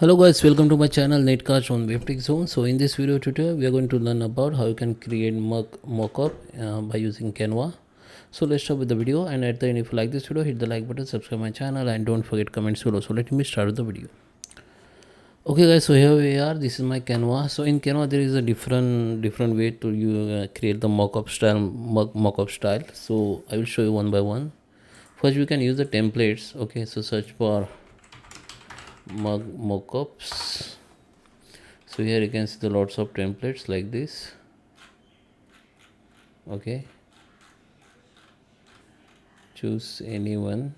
Hello guys, welcome to my channel Netcast on Webtech Zone. So in this video tutorial, we are going to learn about how you can create mockup by using Canva. So let's start with the video, and at the end, if you like this video, hit the like button, subscribe my channel, and don't forget comments below. So let me start the video. Okay guys, so here we are. This is my Canva. So in Canva, there is a different way to create the mockup style. So I will show you one by one. First, we can use the templates. Okay, so search for mockups. So here you can see the lots of templates like this. Okay, choose any one.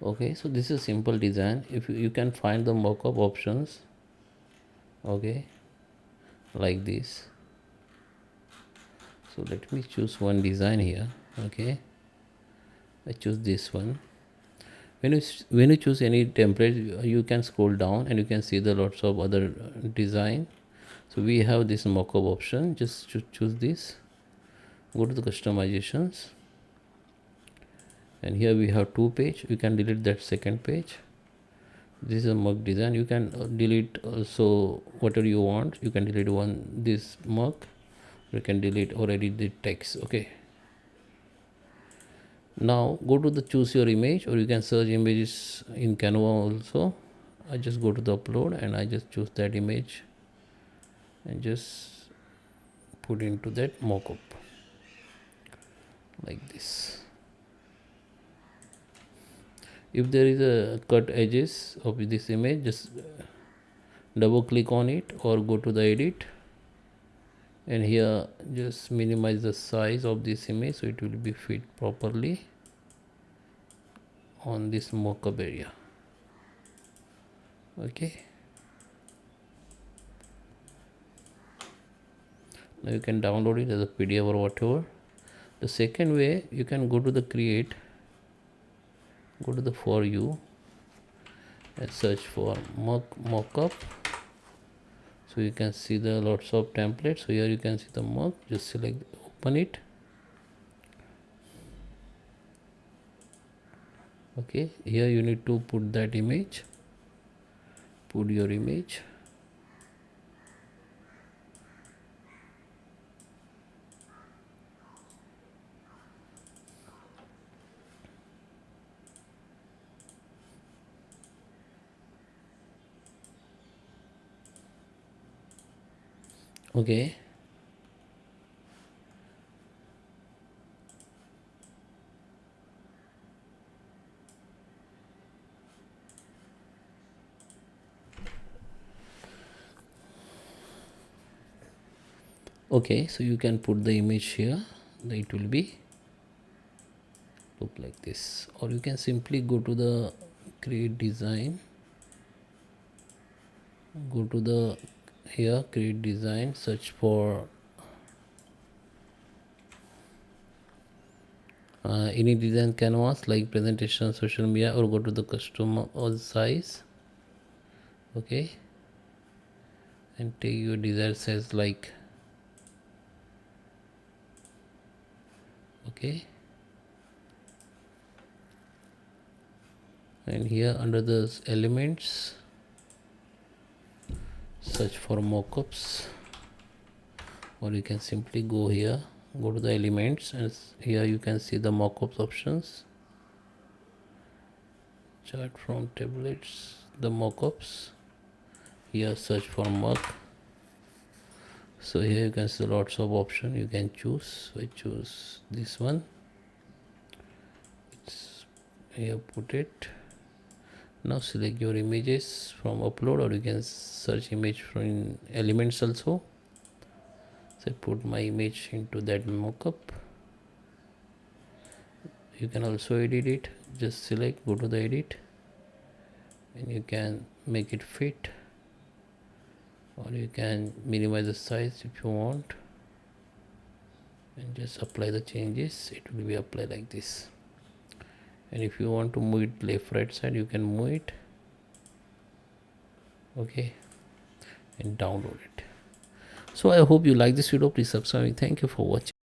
Okay, so this is a simple design. If you can find the mockup options, okay, like this. So let me choose one design here. Okay, I choose this one. When you choose any template, you can scroll down and you can see the lots of other design. So we have this mockup option. Just choose this, go to the customizations, and here we have two page. You can delete that second page. This is a mug design. You can delete also whatever you want. You can delete this mug, you can delete or edit the text. Okay, now go to the choose your image, or you can search images in Canva also. I just go to the upload and I just choose that image and just put into that mockup like this. If there is a cut edges of this image, just double click on it or go to the edit, and here just minimize the size of this image so it will be fit properly on this mockup area. Okay, now you can download it as a PDF or whatever. The second way, you can go to the create, go to the for you and search for mockup. So you can see the lots of templates. So here you can see the mock. Just select, open it. Okay, here you need to put that image, put your image. Okay, okay, so you can put the image here. It will be look like this, or you can simply go to the create design, go to the here create design, search for any design canvas like presentation, social media, or go to the custom or size. Okay, and take your desired size like, okay, and here under the elements, search for mockups, or you can simply go here, go to the elements, and here you can see the mockups options. Chart from tablets, the mockups. Here search for mock. So here you can see lots of options you can choose. So I choose this one. Here put it. Now select your images from upload, or you can search image from elements also. So I put my image into that mockup. You can also edit it. Just select, go to the edit, and you can make it fit, or you can minimize the size if you want, and just apply the changes. It will be applied like this. And if you want to move it left right side, you can move it. Okay, and download it. So I hope you like this video. Please subscribe. Thank you for watching.